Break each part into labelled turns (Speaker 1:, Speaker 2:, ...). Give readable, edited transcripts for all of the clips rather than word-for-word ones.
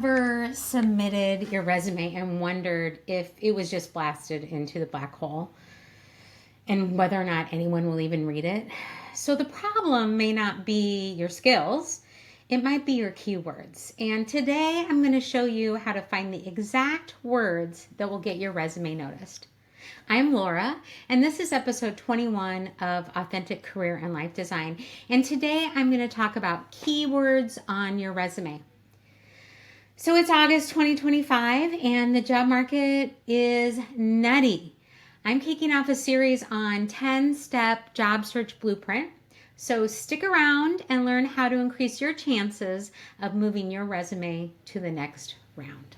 Speaker 1: ever submitted your resume and wondered if it was just blasted into the black hole and whether or not anyone will even read it? So the problem may not be your skills, it might be your keywords. And today I'm going to show you how to find the exact words that will get your resume noticed. I'm Laura, and this is episode 21 of Authentic Career and Life Design. And today I'm going to talk about keywords on your resume. So it's August 2025, and the job market is nutty. I'm kicking off a series on 10-step job search blueprint. So stick around and learn how to increase your chances of moving your resume to the next round.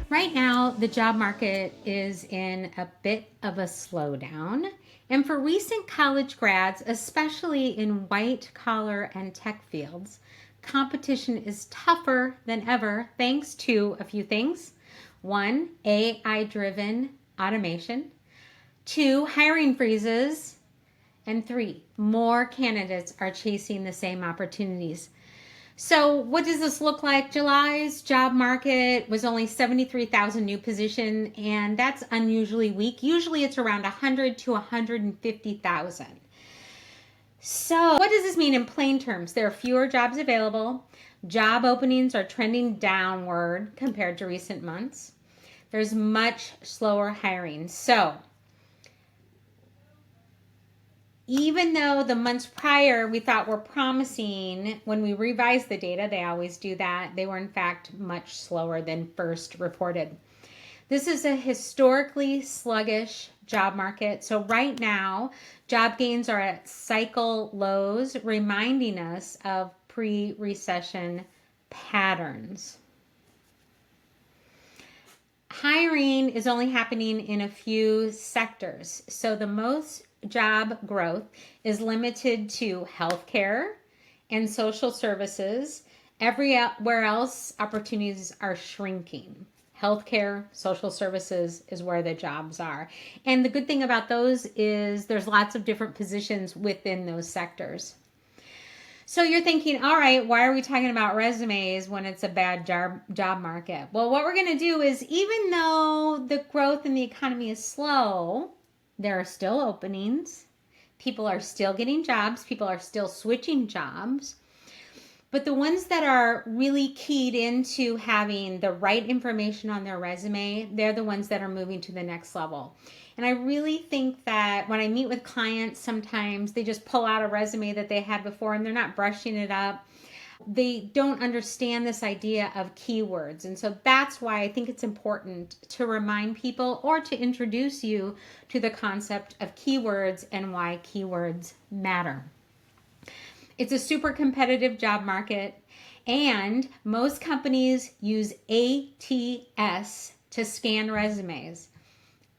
Speaker 1: Right now, the job market is in a bit of a slowdown. And for recent college grads, especially in white collar and tech fields, competition is tougher than ever thanks to a few things. 1, AI-driven automation. 2, hiring freezes. And 3, more candidates are chasing the same opportunities. So what does this look like? July's job market was only 73,000 new positions, and that's unusually weak. Usually it's around 100 to 150,000. So what does this mean in plain terms? There are fewer jobs available. Job openings are trending downward compared to recent months. There's much slower hiring. So even though the months prior we thought were promising, when we revised the data, they always do that, they were in fact much slower than first reported. This is a historically sluggish job market. So right now, job gains are at cycle lows, reminding us of pre-recession patterns. Hiring is only happening in a few sectors. So the most job growth is limited to healthcare and social services. Everywhere else, opportunities are shrinking. Healthcare, social services is where the jobs are. And the good thing about those is there's lots of different positions within those sectors. So you're thinking, all right, why are we talking about resumes when it's a bad job market? Well, what we're going to do is, even though the growth in the economy is slow, there are still openings. People are still getting jobs. People are still switching jobs. But the ones that are really keyed into having the right information on their resume, they're the ones that are moving to the next level. And I really think that when I meet with clients, sometimes they just pull out a resume that they had before and they're not brushing it up. They don't understand this idea of keywords. And so that's why I think it's important to remind people or to introduce you to the concept of keywords and why keywords matter. It's a super competitive job market, and most companies use ATS to scan resumes.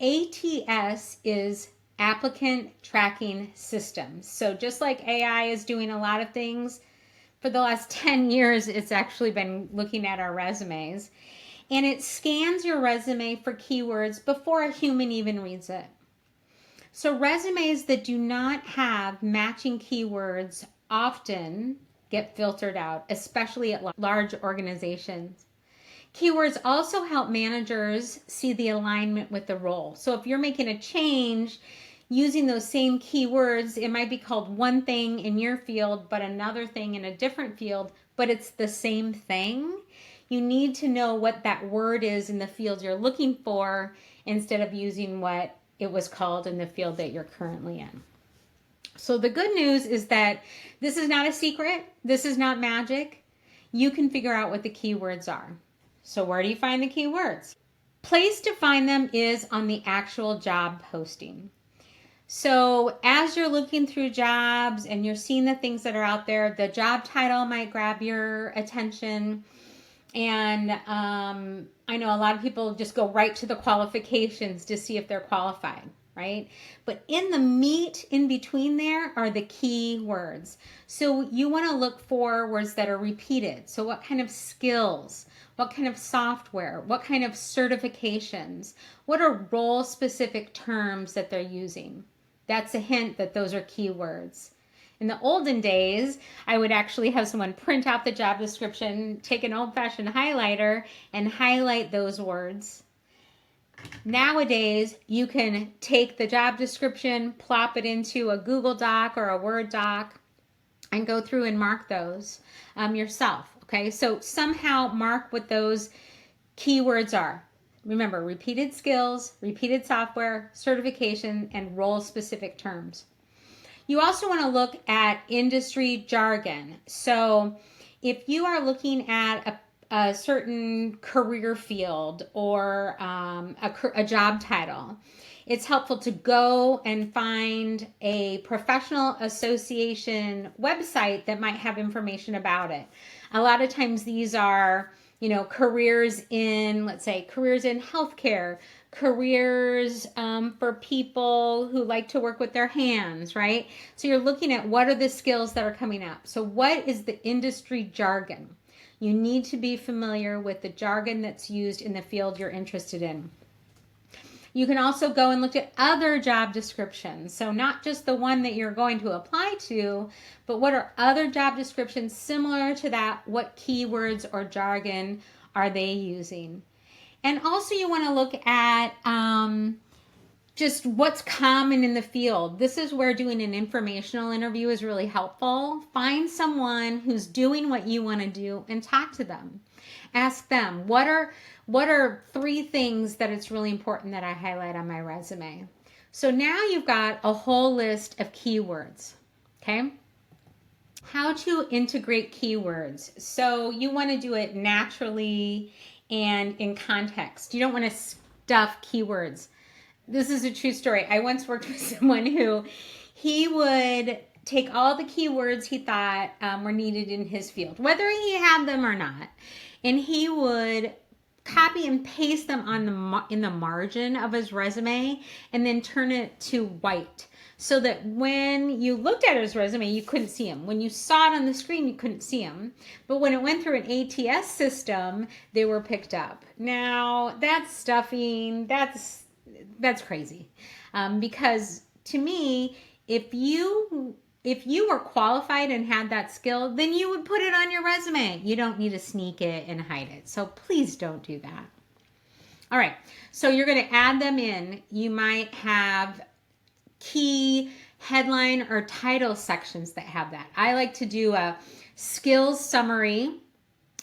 Speaker 1: ATS is applicant tracking systems. So just like AI is doing a lot of things, for the last 10 years, it's actually been looking at our resumes. And it scans your resume for keywords before a human even reads it. So resumes that do not have matching keywords often get filtered out, especially at large organizations. Keywords also help managers see the alignment with the role. So if you're making a change using those same keywords, it might be called one thing in your field, but another thing in a different field, but it's the same thing. You need to know what that word is in the field you're looking for instead of using what it was called in the field that you're currently in. So the good news is that this is not a secret. This is not magic. You can figure out what the keywords are. So where do you find the keywords? Place to find them is on the actual job posting. So as you're looking through jobs and you're seeing the things that are out there, the job title might grab your attention. And I know a lot of people just go right to the qualifications to see if they're qualified, right? But in the meat in between there are the key words. So you want to look for words that are repeated. So what kind of skills? What kind of software? What kind of certifications? What are role-specific terms that they're using? That's a hint that those are keywords. In the olden days, I would actually have someone print out the job description, take an old-fashioned highlighter, and highlight those words. Nowadays, you can take the job description, plop it into a Google Doc or a Word doc, and go through and mark those yourself. Okay, so somehow mark what those keywords are. Remember, repeated skills, repeated software, certification, and role-specific terms. You also want to look at industry jargon. So if you are looking at a certain career field or a job title, it's helpful to go and find a professional association website that might have information about it. A lot of times these are, careers in, let's say, careers in healthcare, careers for people who like to work with their hands, right? So you're looking at what are the skills that are coming up. So what is the industry jargon? You need to be familiar with the jargon that's used in the field you're interested in. You can also go and look at other job descriptions. So not just the one that you're going to apply to, but what are other job descriptions similar to that? What keywords or jargon are they using? And also you want to look at just what's common in the field. This is where doing an informational interview is really helpful. Find someone who's doing what you want to do and talk to them. Ask them, what are 3 things that it's really important that I highlight on my resume? So now you've got a whole list of keywords, okay? How to integrate keywords. So you want to do it naturally and in context. You don't want to stuff keywords. This is a true story. I once worked with someone who he would take all the keywords he thought were needed in his field, whether he had them or not, and he would copy and paste them on in the margin of his resume and then turn it to white so that when you looked at his resume, you couldn't see him. When you saw it on the screen, you couldn't see him. But when it went through an ATS system, they were picked up. Now, that's stuffing. That's crazy. Because to me, if you were qualified and had that skill, then you would put it on your resume. You don't need to sneak it and hide it. So please don't do that. All right, so you're going to add them in. You might have key headline or title sections that have that. I like to do a skills summary,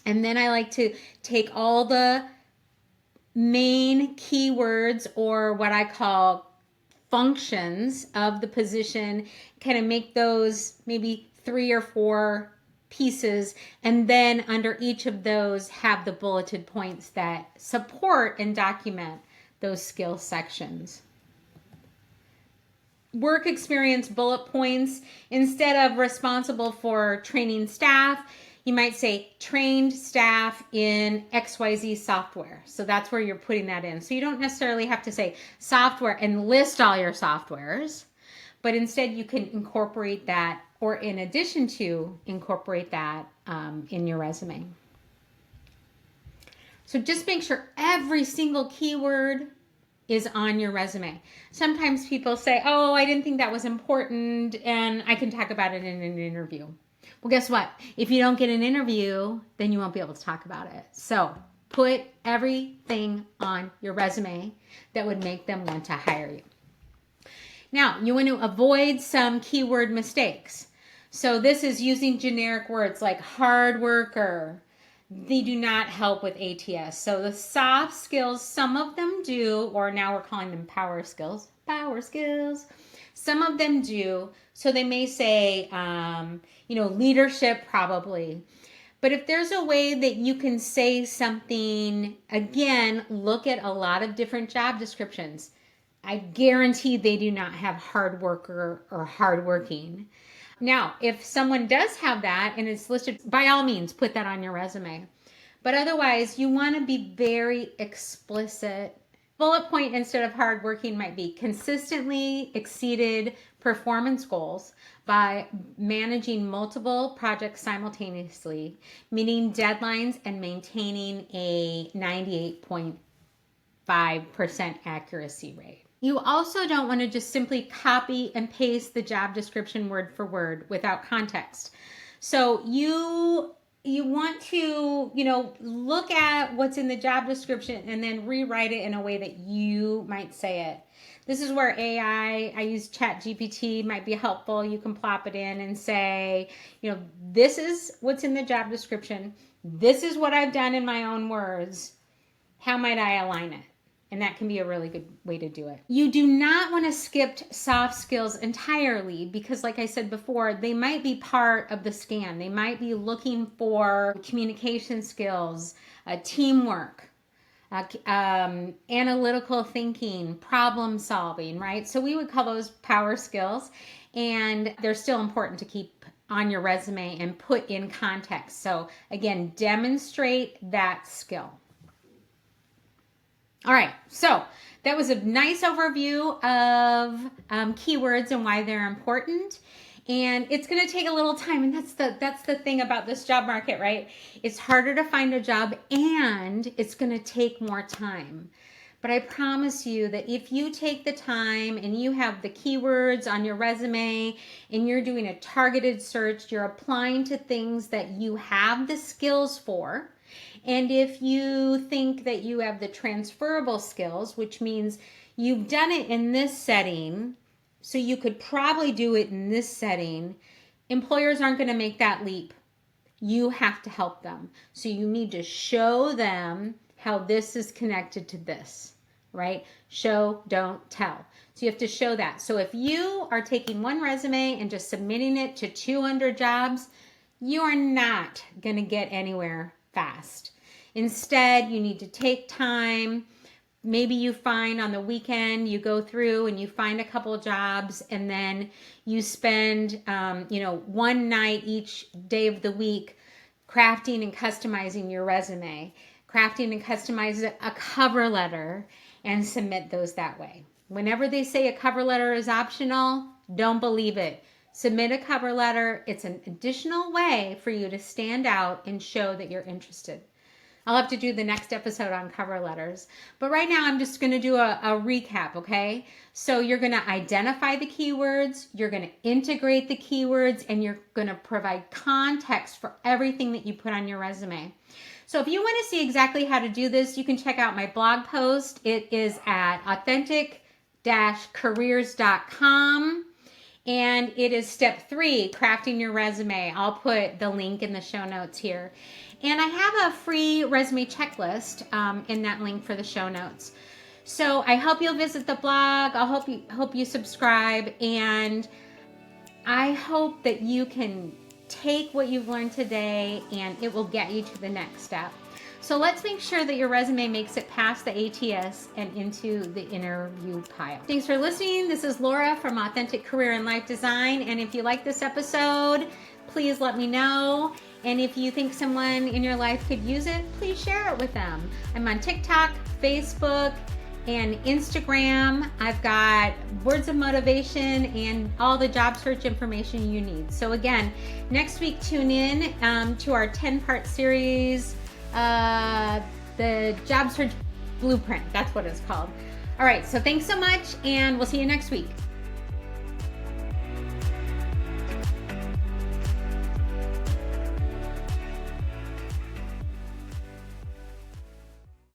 Speaker 1: and then I like to take all the main keywords or what I call functions of the position, kind of make those maybe 3 or 4 pieces, and then under each of those have the bulleted points that support and document those skill sections. Work experience bullet points, instead of responsible for training staff, you might say trained staff in XYZ software. So that's where you're putting that in. So you don't necessarily have to say software and list all your softwares, but instead you can incorporate that, or in addition to incorporate that in your resume. So just make sure every single keyword is on your resume. Sometimes people say, oh, I didn't think that was important and I can talk about it in an interview. Well, guess what? If you don't get an interview, then you won't be able to talk about it. So put everything on your resume that would make them want to hire you. Now, you want to avoid some keyword mistakes. So this is using generic words like hard worker. They do not help with ATS. So the soft skills, some of them do, or now we're calling them power skills. Power skills. Some of them do. So they may say, leadership probably. But if there's a way that you can say something, again, look at a lot of different job descriptions. I guarantee they do not have hard worker or hardworking. Now, if someone does have that and it's listed, by all means, put that on your resume. But otherwise, you want to be very explicit. Bullet point instead of hardworking might be consistently exceeded performance goals by managing multiple projects simultaneously, meeting deadlines, and maintaining a 98.5% accuracy rate. You also don't want to just simply copy and paste the job description word for word without context. So you want to, look at what's in the job description and then rewrite it in a way that you might say it. This is where I use ChatGPT, might be helpful. You can plop it in and say, this is what's in the job description. This is what I've done in my own words. How might I align it? And that can be a really good way to do it. You do not want to skip soft skills entirely because, like I said before, they might be part of the scan. They might be looking for communication skills, teamwork, analytical thinking, problem solving, right? So we would call those power skills, and they're still important to keep on your resume and put in context. So again, demonstrate that skill. All right, so that was a nice overview of keywords and why they're important. And it's going to take a little time, and that's the thing about this job market, right? It's harder to find a job, and it's going to take more time. But I promise you that if you take the time and you have the keywords on your resume and you're doing a targeted search, you're applying to things that you have the skills for. And if you think that you have the transferable skills, which means you've done it in this setting, so you could probably do it in this setting, employers aren't going to make that leap. You have to help them. So you need to show them how this is connected to this, right? Show, don't tell. So you have to show that. So if you are taking one resume and just submitting it to 200 jobs, you are not going to get anywhere fast. Instead, you need to take time. Maybe you find on the weekend, you go through and you find a couple of jobs, and then you spend, one night each day of the week crafting and customizing your resume, crafting and customizing a cover letter, and submit those that way. Whenever they say a cover letter is optional, don't believe it. Submit a cover letter. It's an additional way for you to stand out and show that you're interested. I'll have to do the next episode on cover letters. But right now I'm just going to do a recap, okay? So you're going to identify the keywords, you're going to integrate the keywords, and you're going to provide context for everything that you put on your resume. So if you want to see exactly how to do this, you can check out my blog post. It is at authentic-careers.com. And it is step 3, crafting your resume. I'll put the link in the show notes here. And I have a free resume checklist in that link for the show notes. So I hope you'll visit the blog. I hope you subscribe. And I hope that you can take what you've learned today and it will get you to the next step. So let's make sure that your resume makes it past the ATS and into the interview pile. Thanks for listening. This is Laura from Authentic Career and Life Design. And if you like this episode, please let me know. And if you think someone in your life could use it, please share it with them. I'm on TikTok, Facebook, and Instagram. I've got words of motivation and all the job search information you need. So again, next week, tune in to our 10-part series, the Job Search Blueprint. That's what it's called. All right, so thanks so much, and we'll see you next week.